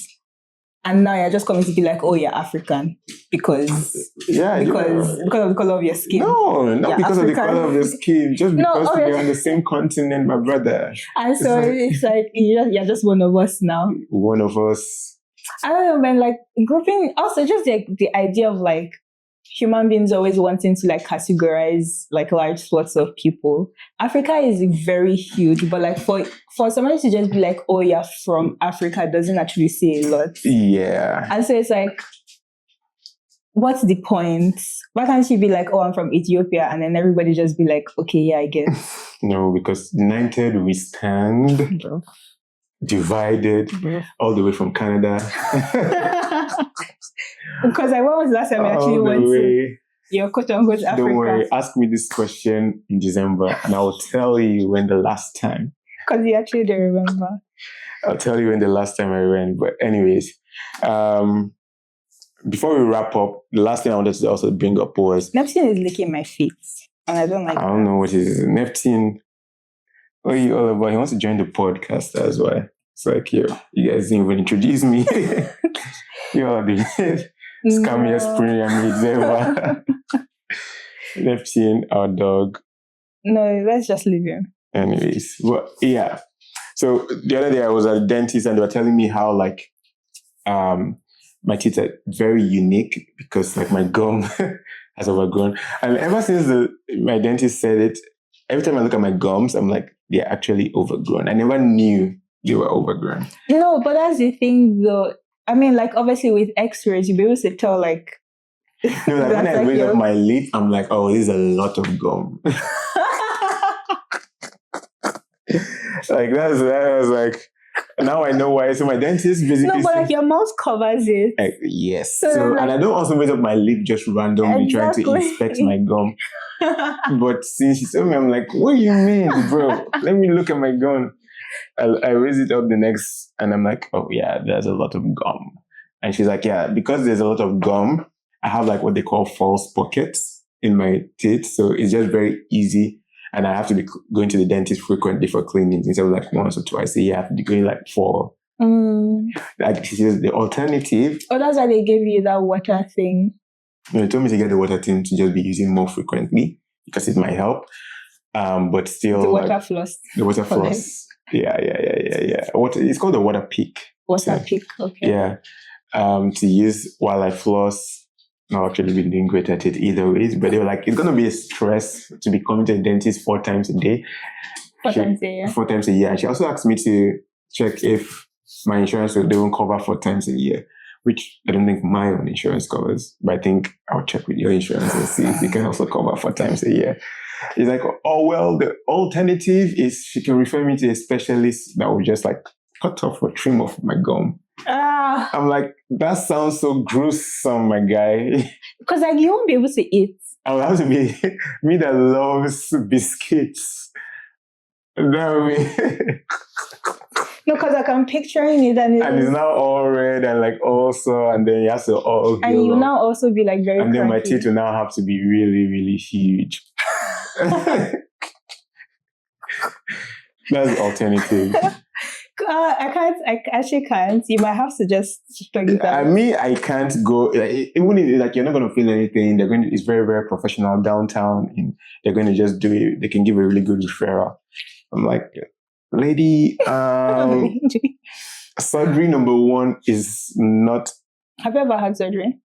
and now you're just coming to be like, oh, you're African because of the color of your skin. No, not because of the color of your skin, just because you're on the same continent, my brother. And so it's like you're just one of us now. One of us. I don't know, man, like grouping, also just like the idea of like human beings always wanting to like categorize like large swaths of people. Africa is very huge, but like for somebody to just be like, oh, you're from Africa doesn't actually say a lot. Yeah. And so it's like, what's the point? Why can't she be like, oh, I'm from Ethiopia, and then everybody just be like, okay, yeah, I guess. No, because united we stand. Bro. Divided all the way from Canada. Because when was the last time I actually went to your quote-unquote Africa? Don't worry, ask me this question in December and I'll tell you when the last time. Because you actually don't remember. I'll tell you when the last time I went. But anyways, before we wrap up, the last thing I wanted to also bring up was... Neptune is licking my feet. And I don't like I don't know what it is. Neptune... What are you all about? He wants to join the podcast, that's why. It's like, you guys didn't even introduce me. You are the scammiest pyramids ever. Neptune, our dog. No, let's just leave him. Anyways, well, yeah. So the other day I was at the dentist and they were telling me how like my teeth are very unique because like my gum has overgrown. And ever since my dentist said it, every time I look at my gums, I'm like, they're actually overgrown. I never knew they were overgrown. No, but that's the thing though. I mean, like obviously with x-rays, you'll be able to tell like... No, like when I raise up my lip, I'm like, oh, this is a lot of gum. Like that was like, now I know why. So my dentist basically... No, but like your mouth covers it. Yes. So like, and I don't also raise up my lip just randomly trying to inspect my gum. But since she told me, I'm like, what do you mean, bro? Let me look at my gum. I raise it up the next, and I'm like, oh yeah, there's a lot of gum. And she's like, yeah, because there's a lot of gum, I have like what they call false pockets in my teeth. So it's just very easy. And I have to be going to the dentist frequently for cleanings. Instead of like once or twice a year, I have to be going like 4. Like she says, the alternative. Oh, that's why they gave you that water thing. No, they told me to get the water thing to just be using more frequently because it might help. But still, the water floss. The water floss. Yeah. It's called the water pick. Water pick. Okay. Yeah. To use while I floss. Not actually been doing great at it either ways, but they were like, it's gonna be a stress to be coming to the dentist 4 times a day. 4 times a year. 4 times a year. And she also asked me to check if my insurance they won't cover 4 times a year, which I don't think my own insurance covers. But I think I'll check with your insurance and see if it can also cover 4 times a year. It's like, oh well, the alternative is she can refer me to a specialist that will just like cut off or trim off my gum. I'm like, that sounds so gruesome, my guy. Because like you won't be able to eat. I would have to be me that loves biscuits. No, because like I'm picturing it and it's now all red and like also, and then you have to all and you now also be like very and then cranky. my teeth will now have to be really, really huge. That's the alternative. I actually can't. You might have to just struggle it out. I mean, I can't go. Like, even if like you're not going to feel anything, they're going to. It's very, very professional downtown, and they're going to just do it. They can give a really good referral. I'm like, lady, surgery number 1 is not. Have you ever had surgery?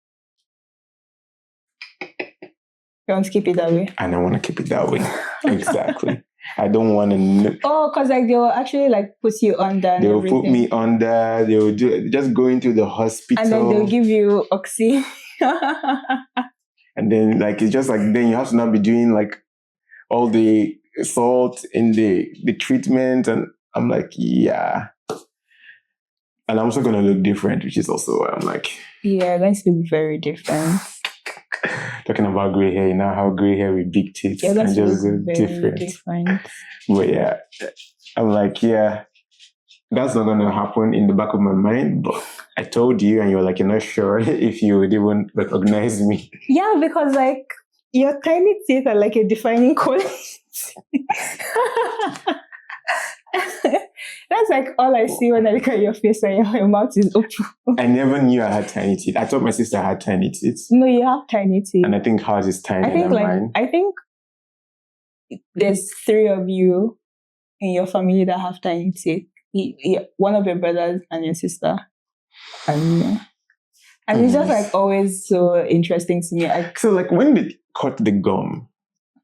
You want to keep it that way? And I want to keep it that way. Exactly. I don't want to know. Oh, because like they will actually like put you under. They will put me under. They will just go into the hospital. And then they'll give you oxy. And then like, it's just like, then you have to not be doing like all the salt in the treatment. And I'm like, yeah. And I'm also going to look different, which is also why I'm like... Yeah, going to look very different. Talking about grey hair, you now have grey hair with big teeth. Yeah, And going to just look look very different. But yeah, I'm like, yeah, that's not going to happen in the back of my mind. But I told you and you're like, you're not sure if you would even recognize me. Yeah, because like your tiny teeth are like a defining quality. That's like all I see when I look at your face and your mouth is open. I never knew I had tiny teeth. I thought my sister had tiny teeth. No, you have tiny teeth. And I think hers is tinier than mine. I think there's 3 of you in your family that have tiny teeth. One of your brothers and your sister. And you. And it's just like always so interesting to me. So like when they cut the gum,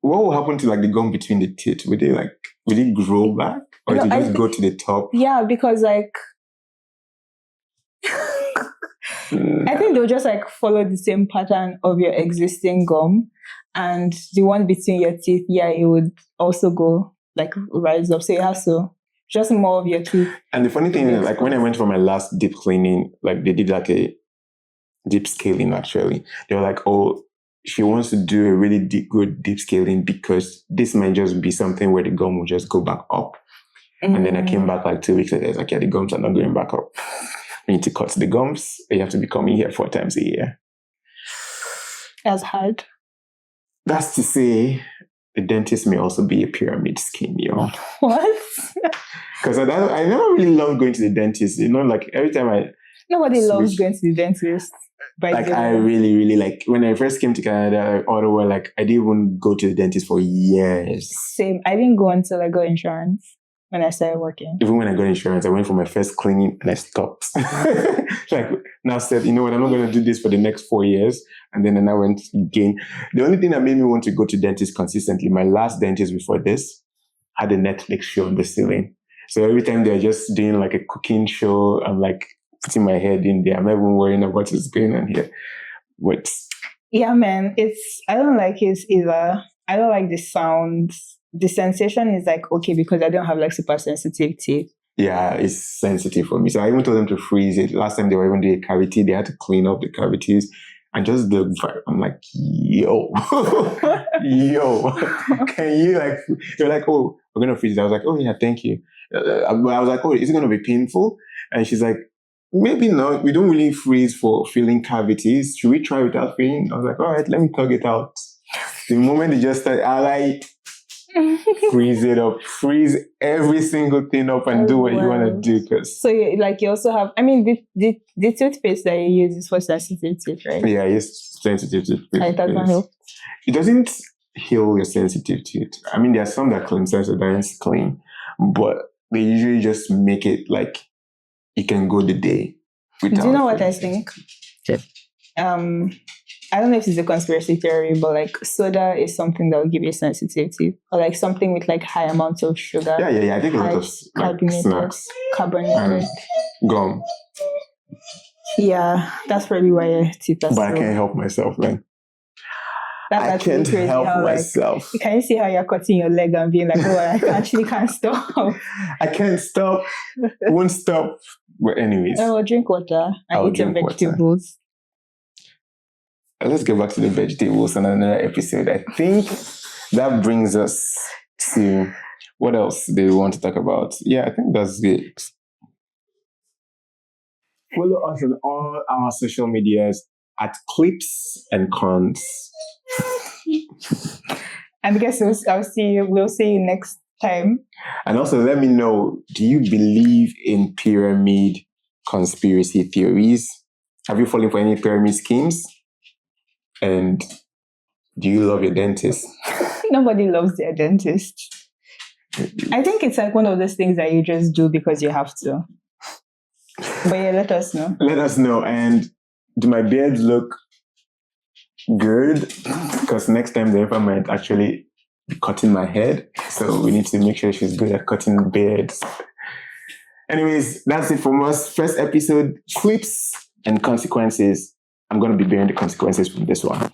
what will happen to like the gum between the teeth? Will it grow back? Or did it just go to the top? Yeah, because like I think they'll just like follow the same pattern of your existing gum, and the one between your teeth, yeah, it would also go like rise up. So you have to just more of your teeth. And the funny thing is, like when I went for my last deep cleaning, like they did like a deep scaling actually. They were like, oh, she wants to do a really good deep scaling because this might just be something where the gum will just go back up. And then I came back like 2 weeks later. It's like, yeah, the gums are not going back up. We need to cut the gums. You have to be coming here 4 times a year. That's hard. That's to say, the dentist may also be a pyramid scheme, yo. What? Because I never really loved going to the dentist. You know, like every time Nobody loves going to the dentist. Like I really, really like when I first came to Canada, Ottawa, like I didn't even go to the dentist for years. Same. I didn't go until I got insurance. When I started working. Even when I got insurance, I went for my first cleaning and I stopped. Like now said, you know what, I'm not going to do this for the next 4 years. And then I went again. The only thing that made me want to go to dentist consistently, my last dentist before this had a Netflix show on the ceiling. So every time they're just doing like a cooking show, I'm like putting my head in there. I'm not even worrying about what's going on here. What? Yeah, man. I don't like it either. I don't like the sounds. The sensation is like, okay, because I don't have like super sensitive teeth. Yeah, it's sensitive for me. So I even told them to freeze it. Last time they were even doing a cavity, they had to clean up the cavities. And just the vibe, I'm like, yo, can you like, they're like, oh, we're going to freeze it. I was like, oh yeah, thank you. I was like, oh, is it going to be painful? And she's like, maybe not. We don't really freeze for filling cavities. Should we try without filling? I was like, all right, let me tug it out. The moment they just started, I like, freeze it up, freeze every single thing up and do what you want to do. So you also have, I mean, the toothpaste that you use is for sensitive teeth, right? Yeah, it's sensitive toothpaste. It doesn't help. It doesn't heal your sensitive teeth. I mean, there are some that clean, sensitive that is clean, but they usually just make it like you can go the day without. Do you know what I think? Okay. I don't know if it's a conspiracy theory, but like soda is something that will give you sensitivity, or like something with like high amounts of sugar. Yeah. I think a lot of like, snacks, carbonated, gum. Yeah, that's probably why your teeth are. But I can't help myself, man. I can't help myself. Like, can you see how you're cutting your leg and being like, oh, I actually can't stop. I can't stop. Won't stop. But anyways. I will drink water and eat your vegetables. Let's get back to the vegetables on another episode. I think that brings us to what else do we want to talk about? Yeah, I think that's it. Follow us on all our social medias at Clips and Cons. And I guess we'll see you next time. And also let me know, do you believe in pyramid conspiracy theories? Have you fallen for any pyramid schemes? And do you love your dentist? Nobody loves their dentist. I think it's like one of those things that you just do because you have to. But yeah, let us know. Let us know. And do my beards look good? Because next time the Eva might actually be cutting my head. So we need to make sure she's good at cutting beards. Anyways, that's it from us. First episode, Clips and Consequences. I'm going to be bearing the consequences from this one.